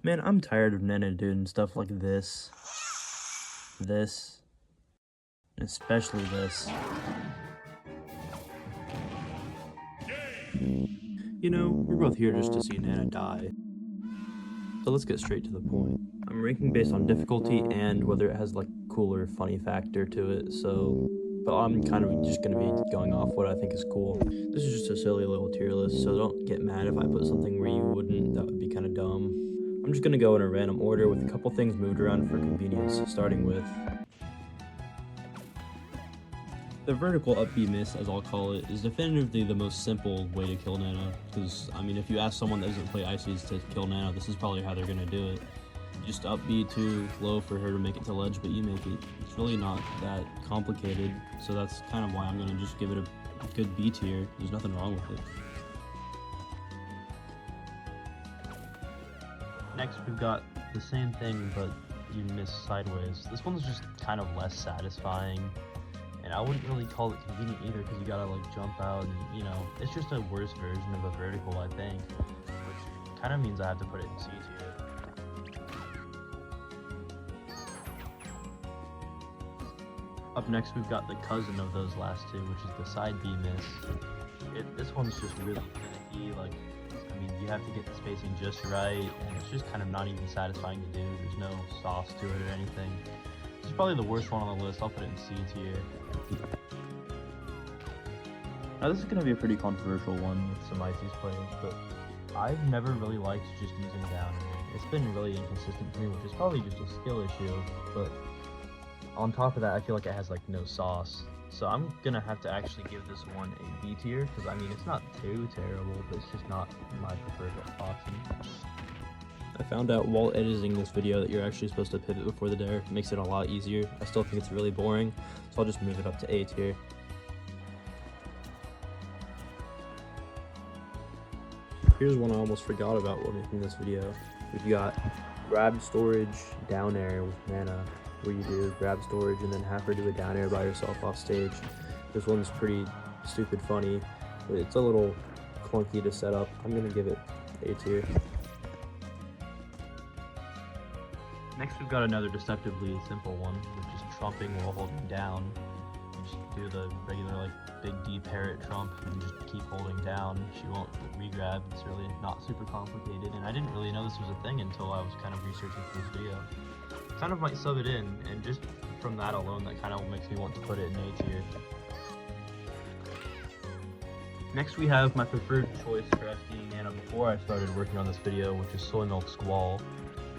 Man, I'm tired of Nana doing stuff like this, and especially this. You know, we're both here just to see Nana die. So let's get straight to the point. I'm ranking based on difficulty and whether it has like cooler, funny factor to it, but I'm kind of just gonna be going off what I think is cool. This is just a silly little tier list, so don't get mad if I put something where you wouldn't. That would be kind of dumb. I'm just gonna go in a random order with a couple things moved around for convenience, starting with the vertical up B miss, as I'll call it, is definitively the most simple way to kill Nana, because, I mean, if you ask someone that doesn't play Icies to kill Nana, this is probably how they're going to do it. Just up B too low for her to make it to ledge, but you make it. It's really not that complicated, so that's kind of why I'm going to just give it a good B tier. There's nothing wrong with it. Next, we've got the same thing, but you miss sideways. This one's just kind of less satisfying. And I wouldn't really call it convenient either, because you gotta like jump out and, you know, it's just a worse version of a vertical, I think, which kind of means I have to put it in C tier. Up next, we've got the cousin of those last two, which is the side B miss. This one's just really finicky. Like, I mean, you have to get the spacing just right, and it's just kind of not even satisfying to do. There's no sauce to it or anything. This is probably the worst one on the list. I'll put it in C tier. Now this is going to be a pretty controversial one with some Icies players, but I've never really liked just using down air. It's been really inconsistent to me, which is probably just a skill issue, but on top of that, I feel like it has like no sauce. So I'm going to have to actually give this one a B tier, because I mean, it's not too terrible, but it's just not my preferred option. I found out while editing this video that you're actually supposed to pivot before the dare. It makes it a lot easier. I still think it's really boring, so I'll just move it up to A tier. Here's one I almost forgot about while making this video. We've got grab storage down air with Nana, where you do grab storage and then have her do a down air by herself off stage. This one's pretty stupid funny, but it's a little clunky to set up. I'm gonna give it A tier. Next, we've got another deceptively simple one, which is trumping while holding down. You just do the regular, like, big D parrot trump and just keep holding down. She won't re-grab. It's really not super complicated, and I didn't really know this was a thing until I was kind of researching for this video. Kind of might sub it in, and just from that alone, that kind of makes me want to put it in A tier. Next, we have my preferred choice for FDing Nana before I started working on this video, which is Soy Milk Squall.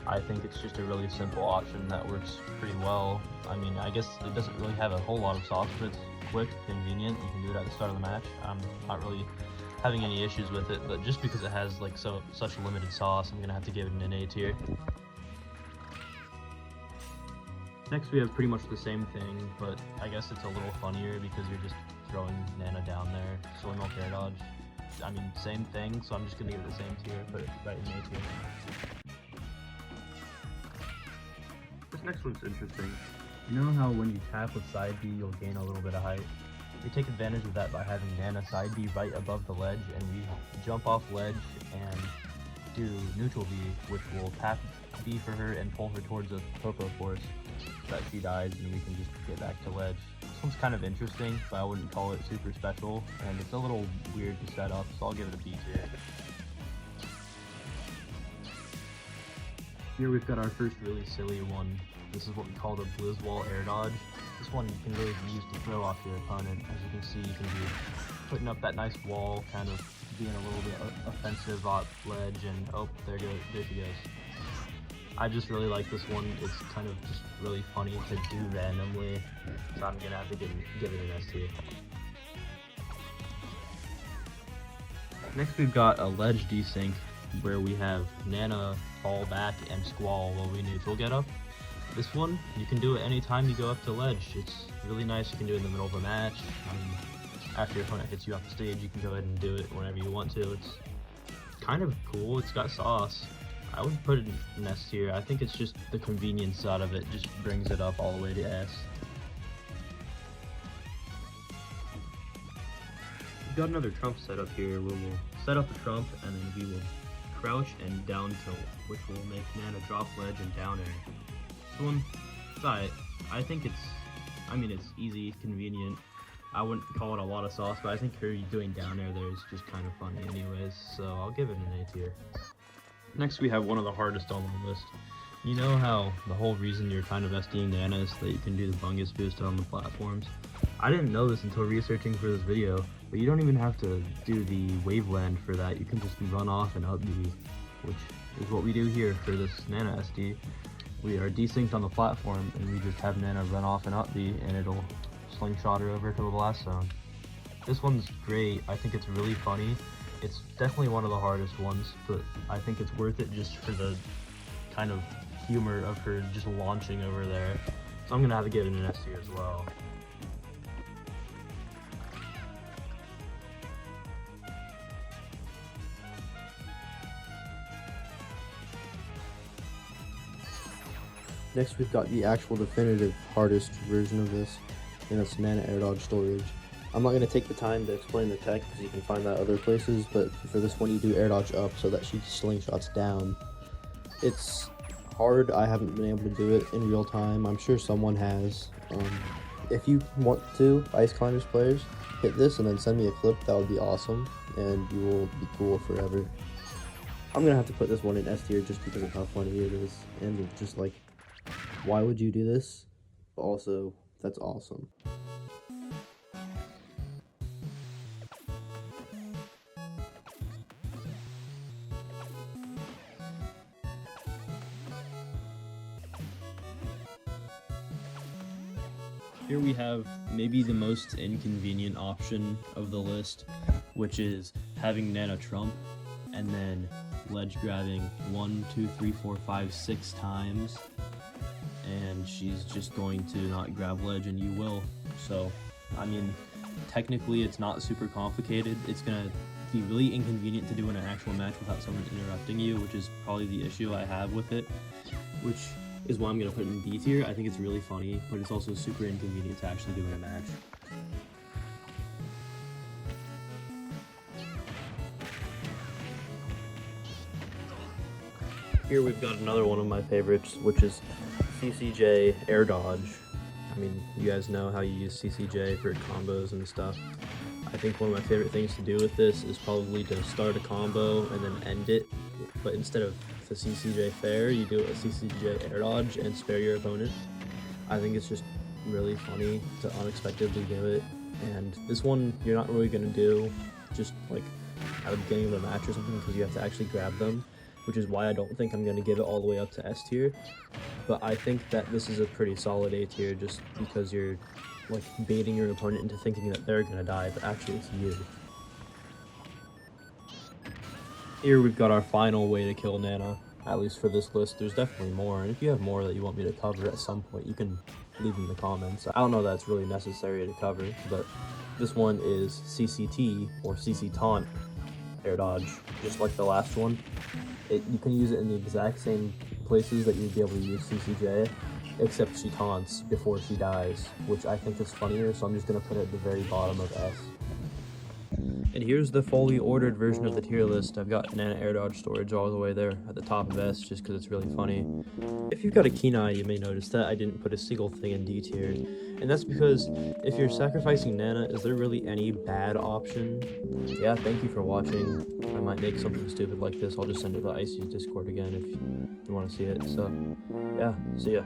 I think it's just a really simple option that works pretty well. I mean, I guess it doesn't really have a whole lot of sauce, but it's quick, convenient. You can do it at the start of the match. I'm not really having any issues with it, but just because it has like such limited sauce, I'm gonna have to give it an A tier. Next, we have pretty much the same thing, but I guess it's a little funnier because you're just throwing Nana down there. Soy Milk Air Dodge. I mean, same thing, so I'm just gonna give it the same tier, put it right in A tier. This next one's interesting. You know how when you tap with side B, you'll gain a little bit of height? We take advantage of that by having Nana side B right above the ledge, and we jump off ledge and do neutral B, which will tap B for her and pull her towards a popo force so that she dies, and we can just get back to ledge. This one's kind of interesting, but I wouldn't call it super special, and it's a little weird to set up, so I'll give it a B tier. Here we've got our first really silly one. This is what we call the Blizzwall Air Dodge. This one can really be used to throw off your opponent. As you can see, you can be putting up that nice wall, kind of being a little bit offensive off ledge, and oh, there she goes. I just really like this one. It's kind of just really funny to do randomly, so I'm gonna have to give it an S tier. Next, we've got a ledge desync, where we have Nana fall back and squall while we neutral get up. This one, you can do it anytime you go up to ledge. It's really nice. You can do it in the middle of a match. After your opponent hits you off the stage, you can go ahead and do it whenever you want to. It's kind of cool. It's got sauce. I would put it in S tier. I think it's just the convenience out of it just brings it up all the way to S. We've got another trump setup here where we'll set up a trump and then we will crouch and down tilt, which will make Nana drop ledge and down air. This one, it's alright. I think it's easy, convenient. I wouldn't call it a lot of sauce, but I think her doing down air there is just kind of funny anyways, so I'll give it an A tier. Next we have one of the hardest on the list. You know how the whole reason you're kind of SDing Nana is that you can do the bungus boost on the platforms? I didn't know this until researching for this video, but you don't even have to do the waveland for that. You can just run off and up B, which is what we do here for this Nana SD. We are desynced on the platform and we just have Nana run off and up B and it'll slingshot her over to the blast zone. This one's great. I think it's really funny. It's definitely one of the hardest ones, but I think it's worth it just for the kind of humor of her just launching over there. So I'm gonna have to give it an S tier as well. Next we've got the actual definitive hardest version of this, and it's Nana air dodge storage. I'm not going to take the time to explain the tech because you can find that other places, but for this one you do air dodge up so that she slingshots down. It's hard. I haven't been able to do it in real time. I'm sure someone has. If you want to, Ice Climbers players, hit this and then send me a clip. That would be awesome, and you will be cool forever. I'm going to have to put this one in S tier just because of how funny it is, and it's just like, why would you do this? Also, that's awesome. Here we have maybe the most inconvenient option of the list, which is having Nana trump and then ledge grabbing 1, 2, 3, 4, 5, 6 times, and she's just going to not grab ledge and you will. So, I mean, technically it's not super complicated. It's gonna be really inconvenient to do in an actual match without someone interrupting you, which is probably the issue I have with it, which is why I'm gonna put it in B tier. I think it's really funny, but it's also super inconvenient to actually do in a match. Here we've got another one of my favorites, which is CCJ air dodge. I mean, you guys know how you use CCJ for combos and stuff. I think one of my favorite things to do with this is probably to start a combo and then end it, but instead of the CCJ fair, you do a CCJ air dodge and spare your opponent. I think it's just really funny to unexpectedly do it, and this one you're not really going to do just like at the beginning of a match or something because you have to actually grab them, which is why I don't think I'm going to give it all the way up to S tier, but I think that this is a pretty solid A tier just because you're like baiting your opponent into thinking that they're going to die, but actually it's you. Here we've got our final way to kill Nana, at least for this list. There's definitely more, and if you have more that you want me to cover at some point, you can leave in the comments. I don't know that it's really necessary to cover, but this one is CCT, or CC taunt air dodge, just like the last one. You can use it in the exact same places that you'd be able to use CCJ, except she taunts before she dies, which I think is funnier, so I'm just going to put it at the very bottom of S. And here's the fully ordered version of the tier list. I've got Nana air dodge storage all the way there at the top of S just because it's really funny. If you've got a keen eye, you may notice that I didn't put a single thing in D tier. And that's because if you're sacrificing Nana, is there really any bad option? Yeah, thank you for watching. I might make something stupid like this. I'll just send it to Icies Discord again if you want to see it. So, yeah, see ya.